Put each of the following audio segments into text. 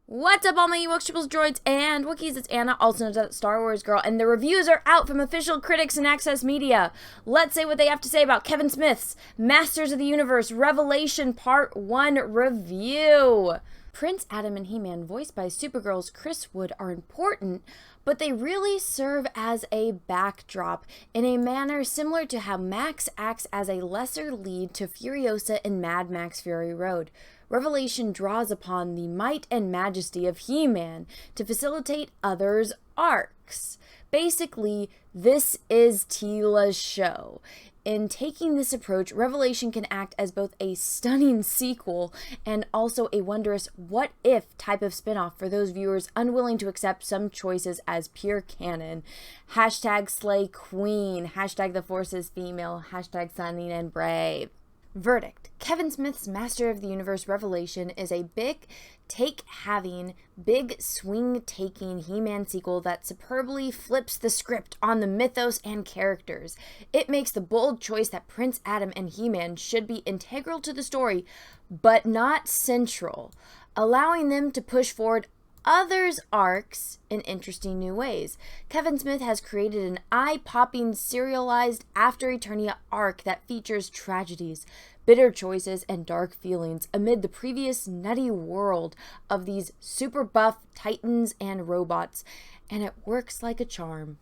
What's up, all my Ewoks, Triples, Droids, and Wookiees? It's Anna, also known as Star Wars Girl, and the reviews are out from official critics and Access Media. Let's say what they have to say about Kevin Smith's Masters of the Universe Revelation Part 1 review. Prince Adam and He-Man, voiced by Supergirl's Chris Wood, are important, but they really serve as a backdrop in a manner similar to how Max acts as a lesser lead to Furiosa in Mad Max Fury Road. Revelation draws upon the might and majesty of He-Man to facilitate others' arcs. Basically, this is Teela's show. In taking this approach, Revelation can act as both a stunning sequel and also a wondrous what-if type of spinoff for those viewers unwilling to accept some choices as pure canon. Hashtag slay queen, hashtag the force is female, hashtag stunning and brave. Verdict. Kevin Smith's Master of the Universe Revelation is a big take-having, big swing-taking He-Man sequel that superbly flips the script on the mythos and characters. It makes the bold choice that Prince Adam and He-Man should be integral to the story, but not central, allowing them to push forward others' arcs in interesting new ways. Kevin Smith has created an eye-popping, serialized After Eternia arc that features tragedies, bitter choices, and dark feelings amid the previous nutty world of these super buff titans and robots, and it works like a charm.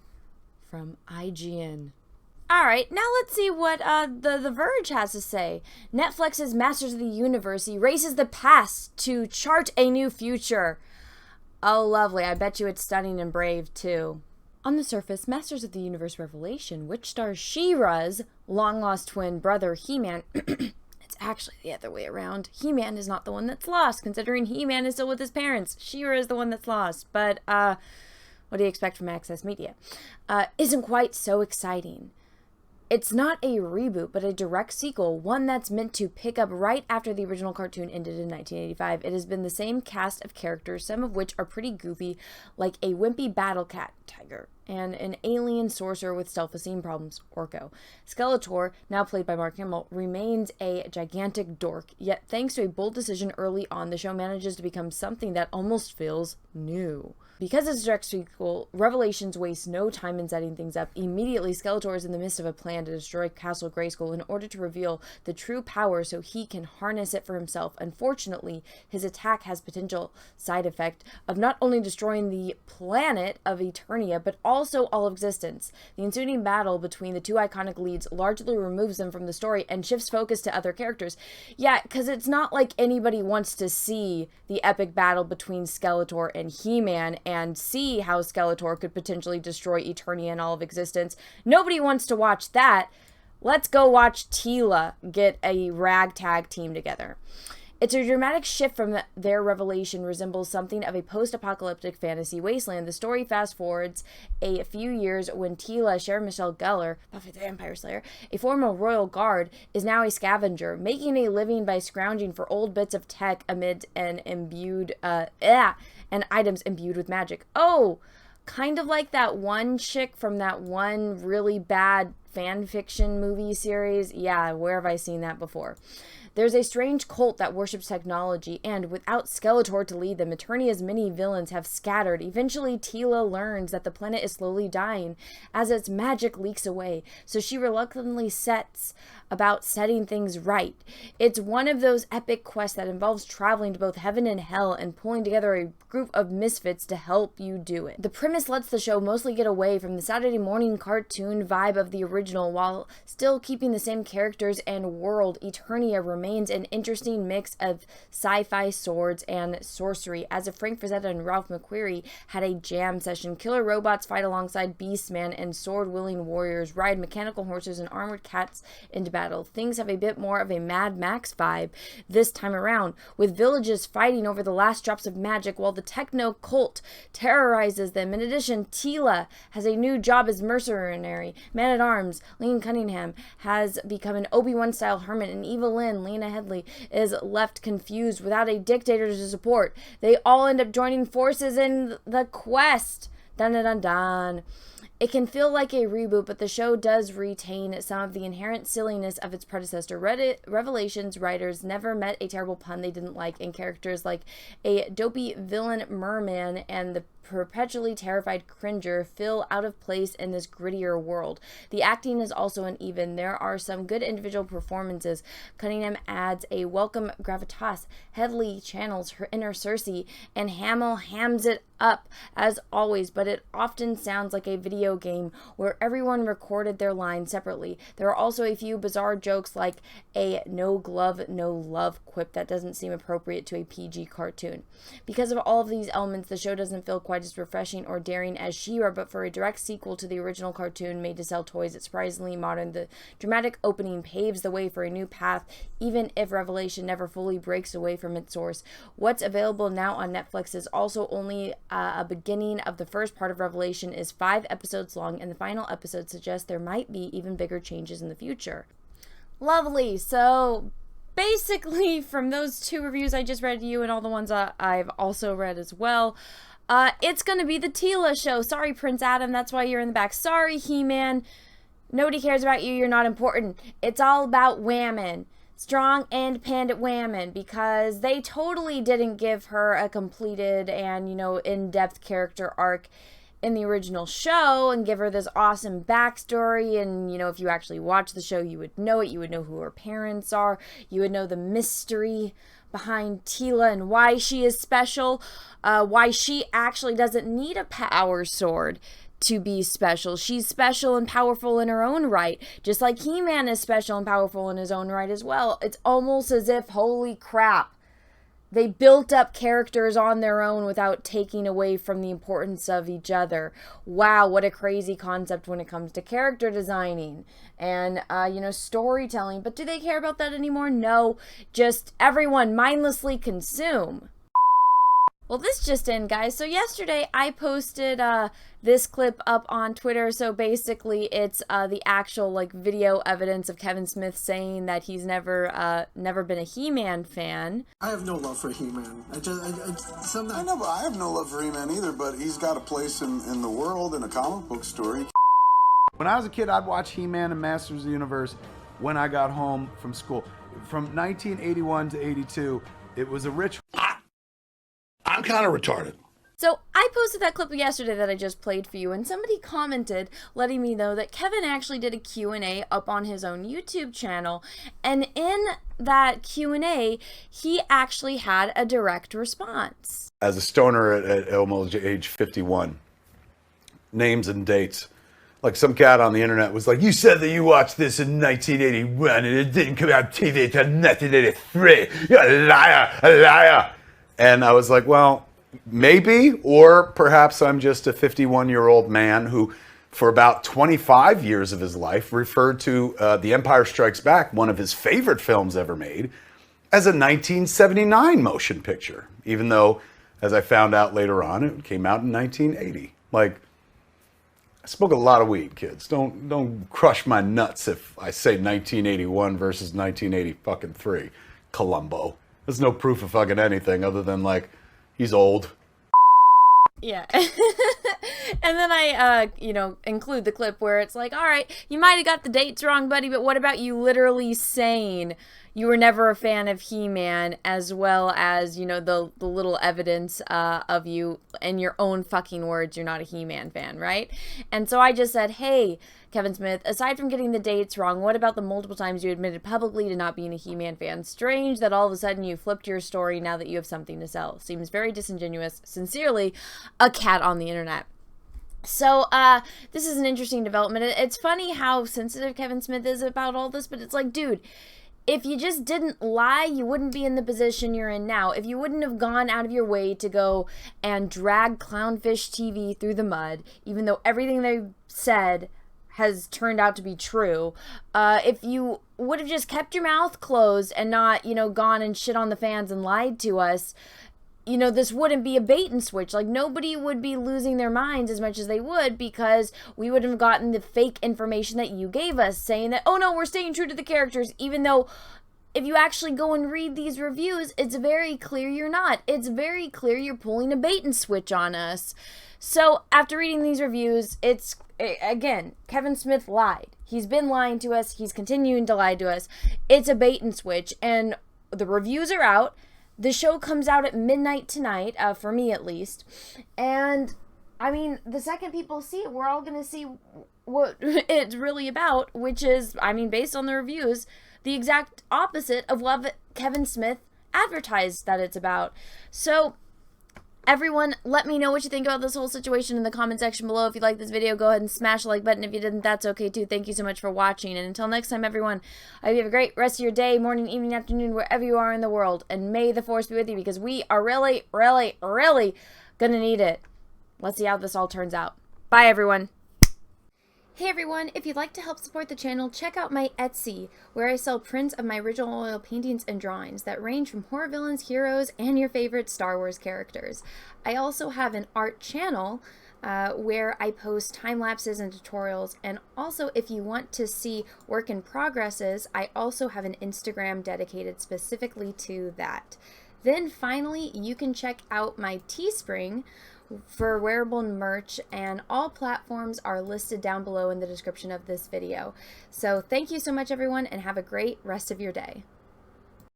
From IGN. Alright, now let's see what the Verge has to say. Netflix's Masters of the Universe erases the past to chart a new future. Oh, lovely. I bet you it's stunning and brave, too. On the surface, Masters of the Universe Revelation, which stars She-Ra's long-lost twin brother, He-Man, it's actually the other way around. He-Man is not the one that's lost, considering He-Man is still with his parents. She-Ra is the one that's lost. But, what do you expect from Access Media? Isn't quite so exciting. It's not a reboot, but a direct sequel, one that's meant to pick up right after the original cartoon ended in 1985. It has been the same cast of characters, some of which are pretty goofy, like a wimpy battle cat tiger, and an alien sorcerer with self-esteem problems, Orko. Skeletor, now played by Mark Hamill, remains a gigantic dork, yet thanks to a bold decision early on, the show manages to become something that almost feels new. Because it's a direct sequel, Revelations wastes no time in setting things up. Immediately, Skeletor is in the midst of a plan to destroy Castle Grayskull in order to reveal the true power so he can harness it for himself. Unfortunately, his attack has potential side effect of not only destroying the planet of Eternia, but also all of existence. The ensuing battle between the two iconic leads largely removes them from the story and shifts focus to other characters. Yeah, because it's not like anybody wants to see the epic battle between Skeletor and He-Man and see how Skeletor could potentially destroy Eternia and all of existence. Nobody wants to watch that. Let's go watch Teela get a ragtag team together. It's a dramatic shift from their Revelation resembles something of a post-apocalyptic fantasy wasteland. The story fast-forwards a few years when Teela, Sarah Michelle Gellar, Buffy the Vampire Slayer, a former royal guard, is now a scavenger, making a living by scrounging for old bits of tech amid an imbued, and items imbued with magic. Oh, kind of like that one chick from that one really bad fan fiction movie series. Yeah, where have I seen that before? There's a strange cult that worships technology, and without Skeletor to lead them, Eternia's many villains have scattered. Eventually, Teela learns that the planet is slowly dying as its magic leaks away, so she reluctantly sets about setting things right. It's one of those epic quests that involves traveling to both heaven and hell and pulling together a group of misfits to help you do it. The premise lets the show mostly get away from the Saturday morning cartoon vibe of the original while still keeping the same characters and world. Eternia remains remains an interesting mix of sci-fi, swords, and sorcery. As if Frank Frazetta and Ralph McQuarrie had a jam session, killer robots fight alongside Beastman, and sword-wielding warriors ride mechanical horses and armored cats into battle. Things have a bit more of a Mad Max vibe this time around, with villages fighting over the last drops of magic while the techno cult terrorizes them. In addition, Teela has a new job as mercenary man-at-arms. Lane Cunningham has become an Obi-Wan style hermit, and Evelyn, Lena Headley, is left confused without a dictator to support. They all end up joining forces in the quest. Dun dun dun dun. It can feel like a reboot, but the show does retain some of the inherent silliness of its predecessor. Revelations writers never met a terrible pun they didn't like, and characters like a dopey villain merman and the perpetually terrified Cringer feel out of place in this grittier world. The acting is also uneven. There are some good individual performances. Cunningham adds a welcome gravitas. Headley channels her inner Cersei, and Hamill hams it up as always, but it often sounds like a video game where everyone recorded their lines separately. There are also a few bizarre jokes like a no glove, no love quip that doesn't seem appropriate to a PG cartoon. Because of all of these elements, the show doesn't feel quite as refreshing or daring as She-Ra, but for a direct sequel to the original cartoon made to sell toys, it's surprisingly modern. The dramatic opening paves the way for a new path, even if Revelation never fully breaks away from its source. What's available now on Netflix is also only a beginning of the first part of Revelation, is 5 episodes long, and the final episode suggests there might be even bigger changes in the future. Lovely. So basically, from those 2 reviews I just read to you and all the ones I've also read as well, it's going to be the Teela show. Sorry, Prince Adam, that's why you're in the back. Sorry, He-Man. Nobody cares about you. You're not important. It's all about women. Strong, independent women, because they totally didn't give her a completed and, in-depth character arc in the original show and give her this awesome backstory. And, if you actually watch the show, you would know it. You would know who her parents are. You would know the mystery behind Teela and why she is special, why she actually doesn't need a power sword to be special. She's special and powerful in her own right, just like He-Man is special and powerful in his own right as well. It's almost as if, holy crap, they built up characters on their own without taking away from the importance of each other. Wow, what a crazy concept when it comes to character designing and, storytelling. But do they care about that anymore? No, just everyone mindlessly consume. Well, this just in, guys. So yesterday I posted this clip up on Twitter. So basically it's the actual video evidence of Kevin Smith saying that he's never been a He-Man fan. I have no love for He-Man. I know, but I have no love for He-Man either, but he's got a place in the world in a comic book story. When I was a kid, I'd watch He-Man and Masters of the Universe when I got home from school. From 1981 to 82, it was a rich... I'm kind of retarded. So I posted that clip yesterday that I just played for you, and somebody commented letting me know that Kevin actually did a Q&A up on his own YouTube channel, and in that Q&A, he actually had a direct response. As a stoner at almost age 51, names and dates. Like some cat on the internet was like, you said that you watched this in 1981 and it didn't come out on TV until 1983. You're a liar, a liar. And I was like, well, maybe, or perhaps I'm just a 51-year-old man who, for about 25 years of his life, referred to The Empire Strikes Back, one of his favorite films ever made, as a 1979 motion picture, even though, as I found out later on, it came out in 1980. Like, I smoke a lot of weed, kids. Don't crush my nuts if I say 1981 versus 1983, Columbo. There's no proof of fucking anything other than, he's old. Yeah. And then I, include the clip where it's like, all right, you might have got the dates wrong, buddy, but what about you literally saying you were never a fan of He-Man, as well as, the little evidence of you in your own fucking words, you're not a He-Man fan, right? And so I just said, hey, Kevin Smith, aside from getting the dates wrong, what about the multiple times you admitted publicly to not being a He-Man fan? Strange that all of a sudden you flipped your story now that you have something to sell. Seems very disingenuous. Sincerely, a cat on the internet. So, this is an interesting development. It's funny how sensitive Kevin Smith is about all this, but it's like, dude, if you just didn't lie, you wouldn't be in the position you're in now. If you wouldn't have gone out of your way to go and drag Clownfish TV through the mud, even though everything they said has turned out to be true, if you would have just kept your mouth closed and not, you know, gone and shit on the fans and lied to us, you know, this wouldn't be a bait and switch. Like, nobody would be losing their minds as much as they would, because we wouldn't have gotten the fake information that you gave us saying that, oh no, we're staying true to the characters, even though if you actually go and read these reviews, it's very clear you're not. It's very clear you're pulling a bait and switch on us. So after reading these reviews, it's, again, Kevin Smith lied. He's been lying to us. He's continuing to lie to us. It's a bait and switch, and the reviews are out. The show comes out at midnight tonight, for me at least. And, I mean, the second people see it, we're all going to see what it's really about, which is, I mean, based on the reviews, the exact opposite of what Kevin Smith advertised that it's about. So, everyone, let me know what you think about this whole situation in the comment section below. If you like this video, go ahead and smash the like button. If you didn't, that's okay too. Thank you so much for watching. And until next time, everyone, I hope you have a great rest of your day, morning, evening, afternoon, wherever you are in the world. And may the force be with you, because we are really, really, really gonna need it. Let's see how this all turns out. Bye, everyone. Hey everyone, if you'd like to help support the channel, check out my Etsy, where I sell prints of my original oil paintings and drawings that range from horror villains, heroes, and your favorite Star Wars characters. I also have an art channel where I post time lapses and tutorials, and also if you want to see work in progresses, I also have an Instagram dedicated specifically to that. Then finally, you can check out my Teespring for wearable merch, and all platforms are listed down below in the description of this video. So thank you so much, everyone, and have a great rest of your day.